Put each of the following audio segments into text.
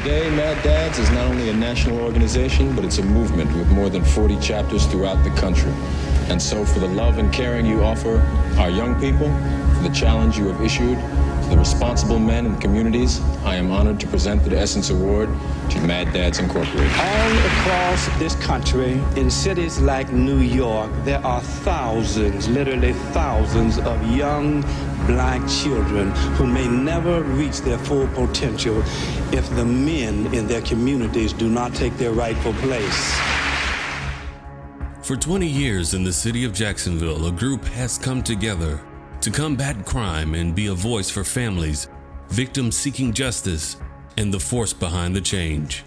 Today, Mad Dads is not only a national organization, but it's a movement with more than 40 chapters throughout the country. And so for the love and caring you offer our young people, for the challenge you have issued, for the responsible men and communities, I am honored to present the Essence Award to Mad Dads Incorporated. All across this country, in cities like New York, there are thousands, literally thousands of young black children who may never reach their full potential if the men in their communities do not take their rightful place. For 20 years in the city of Jacksonville, a group has come together to combat crime and be a voice for families, victims seeking justice, and the force behind the change.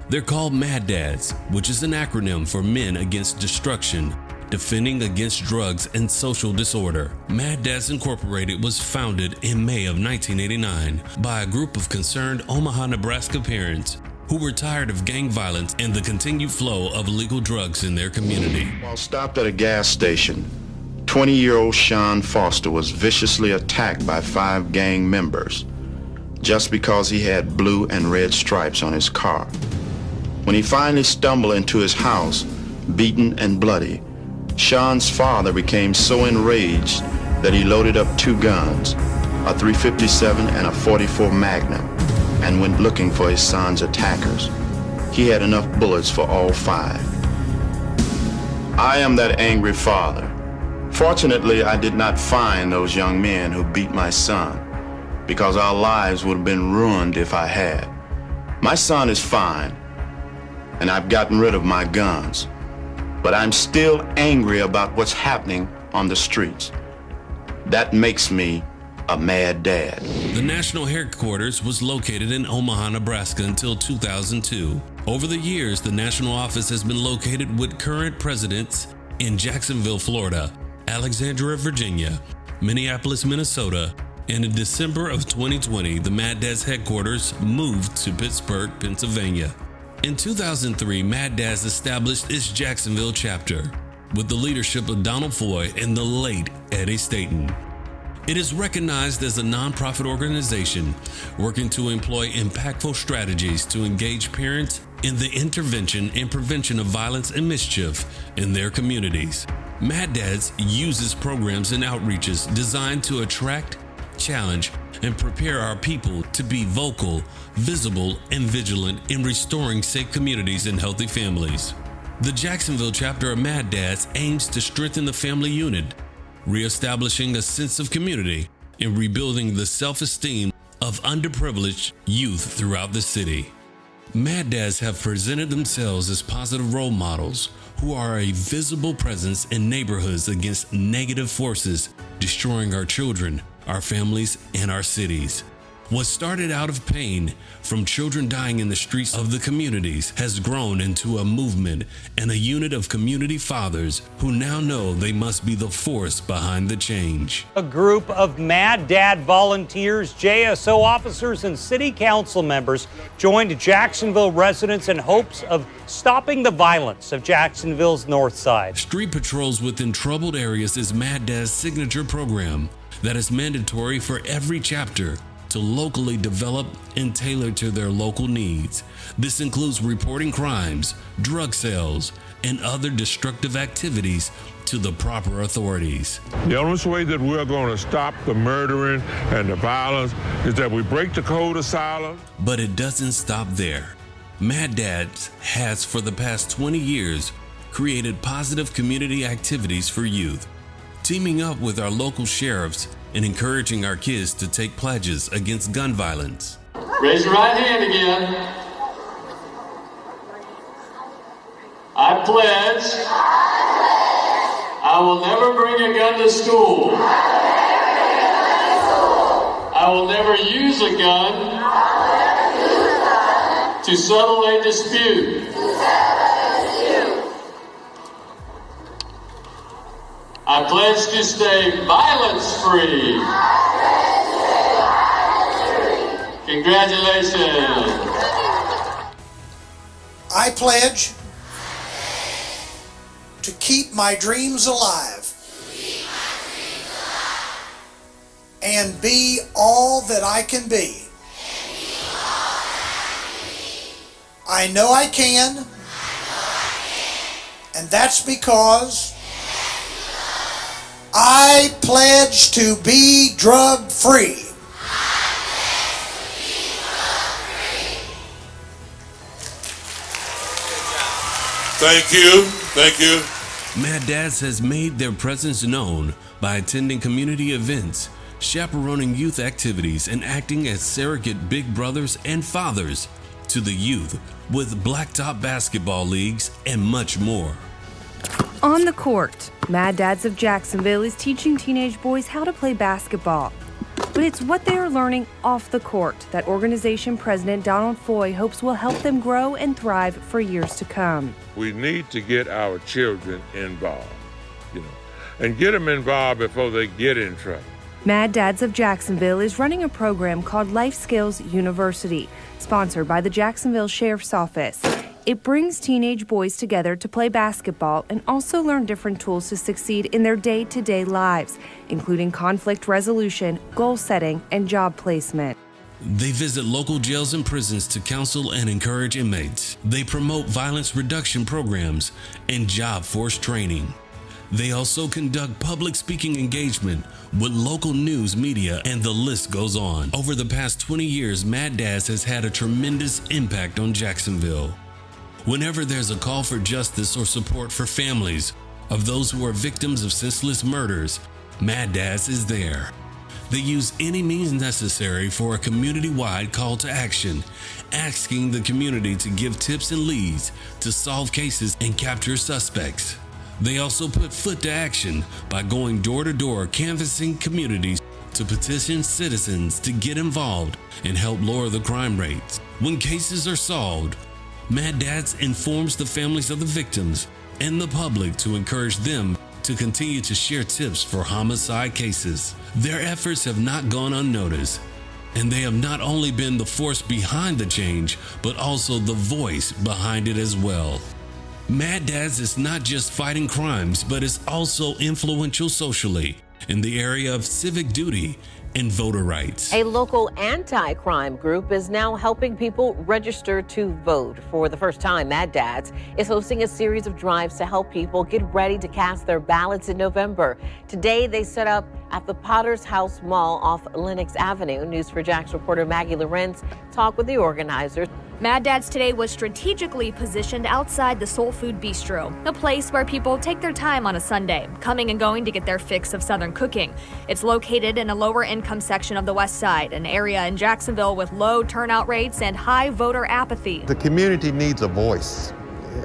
They're called Mad Dads, which is an acronym for Men Against Destruction, Defending Against Drugs and Social Disorder. Mad Dads Incorporated was founded in May of 1989 by a group of concerned Omaha, Nebraska parents who were tired of gang violence and the continued flow of illegal drugs in their community. While stopped at a gas station, 20-year-old Sean Foster was viciously attacked by 5 gang members just because he had blue and red stripes on his car. When he finally stumbled into his house, beaten and bloody, Sean's father became so enraged that he loaded up 2 guns, a .357 and a .44 Magnum, and went looking for his son's attackers. He had enough bullets for all 5. I am that angry father. Fortunately, I did not find those young men who beat my son, because our lives would have been ruined if I had. My son is fine, and I've gotten rid of my guns, but I'm still angry about what's happening on the streets. That makes me a mad dad. The national headquarters was located in Omaha, Nebraska until 2002. Over the years, the national office has been located with current presidents in Jacksonville, Florida, Alexandria, Virginia, Minneapolis, Minnesota, and in December of 2020, the Mad Dads headquarters moved to Pittsburgh, Pennsylvania. In 2003, Mad Dads established its Jacksonville chapter with the leadership of Donald Foy and the late Eddie Staten. It is recognized as a nonprofit organization working to employ impactful strategies to engage parents in the intervention and prevention of violence and mischief in their communities. Mad Dads uses programs and outreaches designed to attract, challenge, and prepare our people to be vocal, visible, and vigilant in restoring safe communities and healthy families. The Jacksonville chapter of Mad Dads aims to strengthen the family unit, reestablishing a sense of community and rebuilding the self-esteem of underprivileged youth throughout the city. Mad Dads have presented themselves as positive role models who are a visible presence in neighborhoods against negative forces destroying our children, our families, and our cities. What started out of pain from children dying in the streets of the communities has grown into a movement and a unit of community fathers who now know they must be the force behind the change. A group of Mad Dad volunteers, JSO officers, and city council members joined Jacksonville residents in hopes of stopping the violence of Jacksonville's north side. Street patrols within troubled areas is Mad Dad's signature program that is mandatory for every chapter to locally develop and tailor to their local needs. This includes reporting crimes, drug sales, and other destructive activities to the proper authorities. The only way that we're going to stop the murdering and the violence is that we break the code of silence. But it doesn't stop there. Mad Dads has, for the past 20 years, created positive community activities for youth, teaming up with our local sheriffs and encouraging our kids to take pledges against gun violence. Raise your right hand again. I pledge I will never bring a gun to school. I will never use a gun to settle a dispute. I pledge to stay violence-free. Congratulations. I pledge to keep my dreams alive and be all that I can be I know I can. And that's because I pledge to be drug-free. Thank you. Thank you. Mad Dads has made their presence known by attending community events, chaperoning youth activities, and acting as surrogate big brothers and fathers to the youth with blacktop basketball leagues and much more. On the court, Mad Dads of Jacksonville is teaching teenage boys how to play basketball. But it's what they are learning off the court that organization president Donald Foy hopes will help them grow and thrive for years to come. We need to get our children involved, and get them involved before they get in trouble. Mad Dads of Jacksonville is running a program called Life Skills University, sponsored by the Jacksonville Sheriff's Office. It brings teenage boys together to play basketball and also learn different tools to succeed in their day-to-day lives, including conflict resolution, goal setting, and job placement. They visit local jails and prisons to counsel and encourage inmates. They promote violence reduction programs and job force training. They also conduct public speaking engagement with local news media, and the list goes on. Over the past 20 years, Mad Dads has had a tremendous impact on Jacksonville. Whenever there's a call for justice or support for families of those who are victims of senseless murders, Mad Dads is there. They use any means necessary for a community-wide call to action, asking the community to give tips and leads to solve cases and capture suspects. They also put foot to action by going door to door, canvassing communities to petition citizens to get involved and help lower the crime rates. When cases are solved, Mad Dads informs the families of the victims and the public to encourage them to continue to share tips for homicide cases. Their efforts have not gone unnoticed, and they have not only been the force behind the change, but also the voice behind it as well. Mad Dads is not just fighting crimes, but is also influential socially in the area of civic duty and voter rights. A local anti-crime group is now helping people register to vote. For the first time, Mad Dads is hosting a series of drives to help people get ready to cast their ballots in November. Today, they set up at the Potter's House Mall off Lenox Avenue. News4Jax reporter Maggie Lorenz talked with the organizers. Mad Dads today was strategically positioned outside the Soul Food Bistro, a place where people take their time on a Sunday, coming and going to get their fix of Southern cooking. It's located in a lower income section of the West Side, an area in Jacksonville with low turnout rates and high voter apathy. The community needs a voice,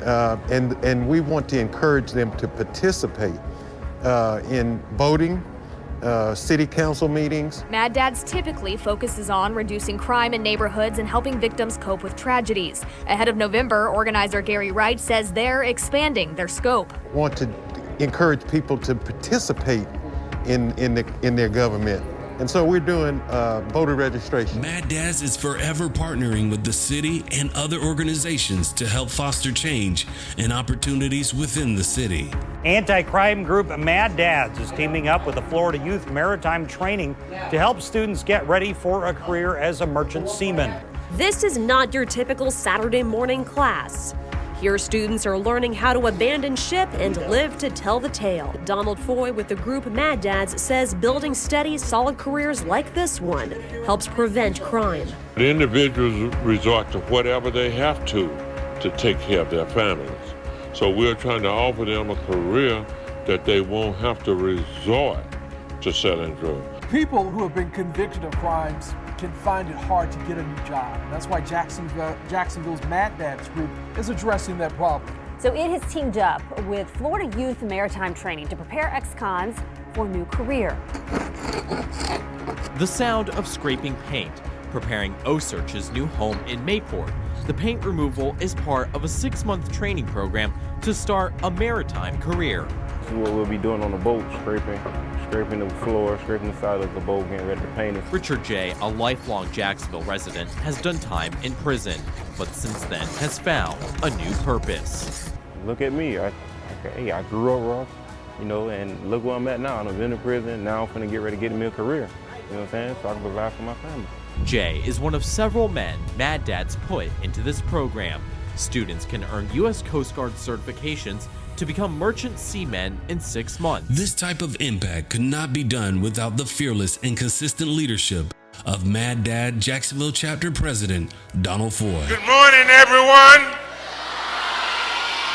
and we want to encourage them to participate in voting, city council meetings. Mad Dads typically focuses on reducing crime in neighborhoods and helping victims cope with tragedies. Ahead of November, organizer Gary Wright says they're expanding their scope. Want to encourage people to participate in their government. And so we're doing voter registration. Mad Dads is forever partnering with the city and other organizations to help foster change and opportunities within the city. Anti-crime group Mad Dads is teaming up with the Florida Youth Maritime Training to help students get ready for a career as a merchant seaman. This is not your typical Saturday morning class. Here, students are learning how to abandon ship and live to tell the tale. Donald Foy with the group Mad Dads says building steady, solid careers like this one helps prevent crime. The individuals resort to whatever they have to take care of their families. So we're trying to offer them a career that they won't have to resort to selling drugs. People who have been convicted of crimes can find it hard to get a new job. That's why Jacksonville's Mad Dads group is addressing that problem. So it has teamed up with Florida Youth Maritime Training to prepare ex-cons for a new career. The sound of scraping paint, preparing O-Search's new home in Mayport. The paint removal is part of a 6-month training program to start a maritime career. This is what we'll be doing on the boat, scraping the floor, scraping the side of the boat, getting ready to paint it. Richard J., a lifelong Jacksonville resident, has done time in prison, but since then has found a new purpose. Look at me. I grew up rough, and look where I'm at now. I've been in prison. Now I'm going to get ready to get me a career. You know what I'm saying? So I can provide for my family. Jay is one of several men Mad Dads put into this program. Students can earn U.S. Coast Guard certifications to become merchant seamen in 6 months. This type of impact could not be done without the fearless and consistent leadership of Mad Dad Jacksonville Chapter President Donald Foy. Good morning, everyone.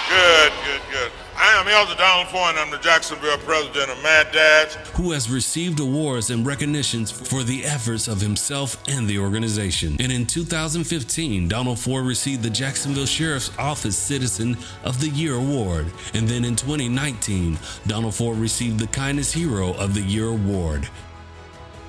Good. I am Elder Donald Foy, and I'm the Jacksonville president of Mad Dads, who has received awards and recognitions for the efforts of himself and the organization. And in 2015, Donald Foy received the Jacksonville Sheriff's Office Citizen of the Year Award. And then in 2019, Donald Foy received the Kindness Hero of the Year Award.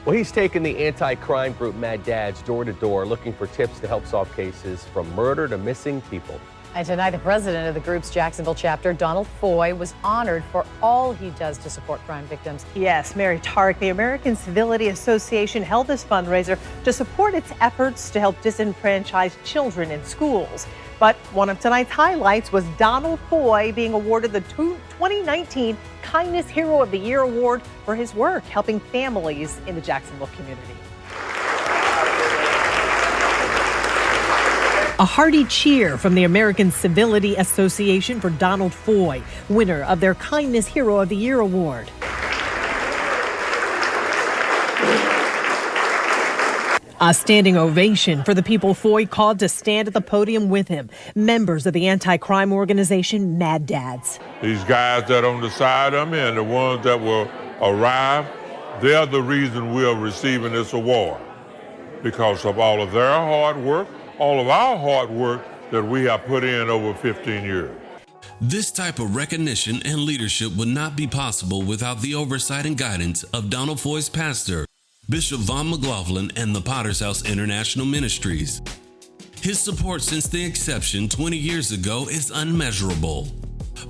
Well, he's taken the anti-crime group Mad Dads door to door looking for tips to help solve cases from murder to missing people. And tonight, the president of the group's Jacksonville chapter, Donald Foy, was honored for all he does to support crime victims. Yes, Mary Tarek, the American Civility Association held this fundraiser to support its efforts to help disenfranchised children in schools. But one of tonight's highlights was Donald Foy being awarded the 2019 Kindness Hero of the Year Award for his work helping families in the Jacksonville community. A hearty cheer from the American Civility Association for Donald Foy, winner of their Kindness Hero of the Year Award. A standing ovation for the people Foy called to stand at the podium with him, members of the anti-crime organization Mad Dads. These guys that are on the side of me and the ones that will arrive, they're the reason we're receiving this award, because of all of their hard work, all of our hard work that we have put in over 15 years. This type of recognition and leadership would not be possible without the oversight and guidance of Donald Foy's pastor, Bishop Von McLaughlin, and the Potter's House International Ministries. His support since the inception 20 years ago is unmeasurable.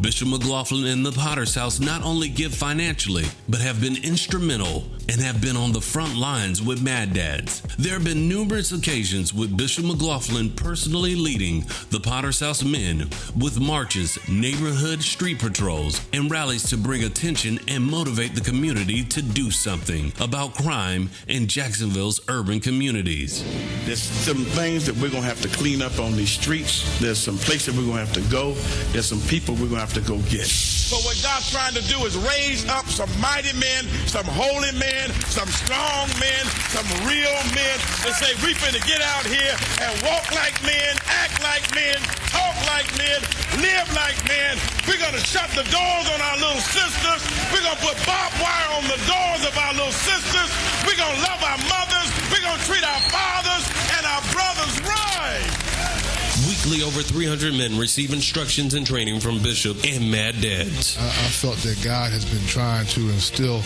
Bishop McLaughlin and the Potter's House not only give financially, but have been instrumental and have been on the front lines with Mad Dads. There have been numerous occasions with Bishop McLaughlin personally leading the Potter's House men with marches, neighborhood street patrols, and rallies to bring attention and motivate the community to do something about crime in Jacksonville's urban communities. There's some things that we're going to have to clean up on these streets. There's some places we're going to have to go. There's some people we're going to have to go get. But what God's trying to do is raise up some mighty men, some holy men, some strong men, some real men, and say, we finna get out here and walk like men, act like men, talk like men, live like men. We're gonna shut the doors on our little sisters. We're gonna put barbed wire on the doors of our little sisters. We're gonna love our mothers. We're gonna treat our fathers and our brothers right. Weekly, over 300 men receive instructions and training from Bishop and Mad Dads. I felt that God has been trying to instill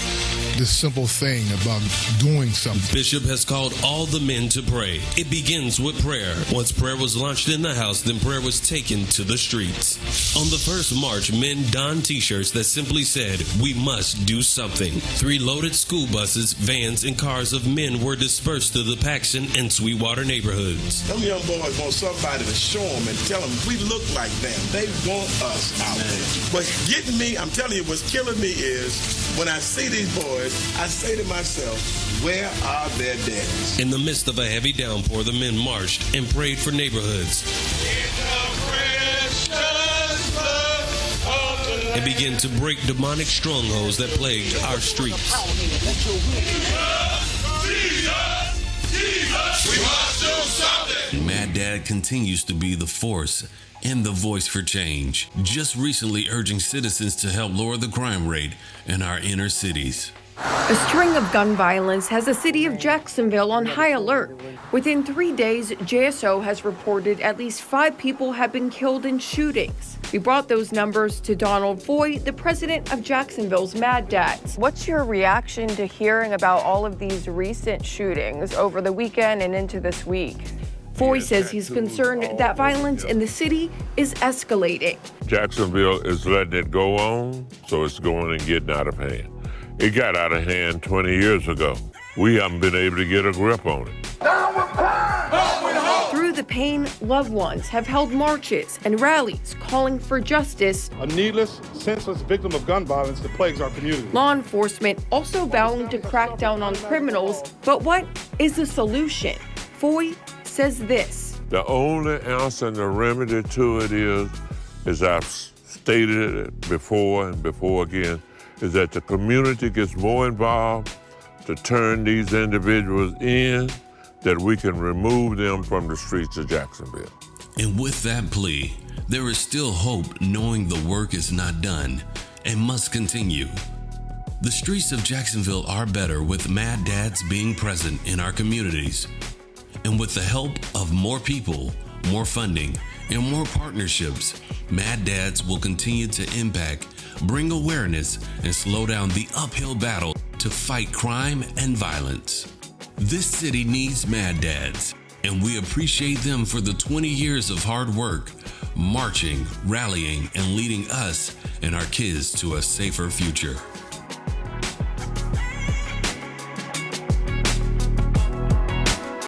this simple thing about doing something. Bishop has called all the men to pray. It begins with prayer. Once prayer was launched in the house, then prayer was taken to the streets. On the first march, men donned t-shirts that simply said, "We must do something." 3 loaded school buses, vans, and cars of men were dispersed to the Paxton and Sweetwater neighborhoods. Some young boys want somebody to show them and tell them we look like them. They want us out there. But getting me, I'm telling you, what's killing me is when I see these boys, I say to myself, where are their daddies? In the midst of a heavy downpour, the men marched and prayed for neighborhoods and began to break demonic strongholds that plagued our streets. Mad Dad continues to be the force and the voice for change, just recently urging citizens to help lower the crime rate in our inner cities. A string of gun violence has the city of Jacksonville on high alert. Within 3 days, JSO has reported at least 5 people have been killed in shootings. We brought those numbers to Donald Foy, the president of Jacksonville's Mad Dads. What's your reaction to hearing about all of these recent shootings over the weekend and into this week? Foy says he's concerned that violence in the city is escalating. Jacksonville is letting it go on, so it's going and getting out of hand. It got out of hand 20 years ago. We haven't been able to get a grip on it. Through the the pain, loved ones have held marches and rallies calling for justice. A needless, senseless victim of gun violence that plagues our community. Law enforcement also vowing to crack down on criminals. But what is the solution? Foy says this. The only answer and the remedy to it is I've stated it before and before again, is that the community gets more involved to turn these individuals in, that we can remove them from the streets of Jacksonville. And with that plea, there is still hope, knowing the work is not done and must continue. The streets of Jacksonville are better with Mad Dads being present in our communities. And with the help of more people, more funding, and more partnerships, Mad Dads will continue to impact, bring awareness, and slow down the uphill battle to fight crime and violence. This city needs Mad Dads, and we appreciate them for the 20 years of hard work, marching, rallying, and leading us and our kids to a safer future.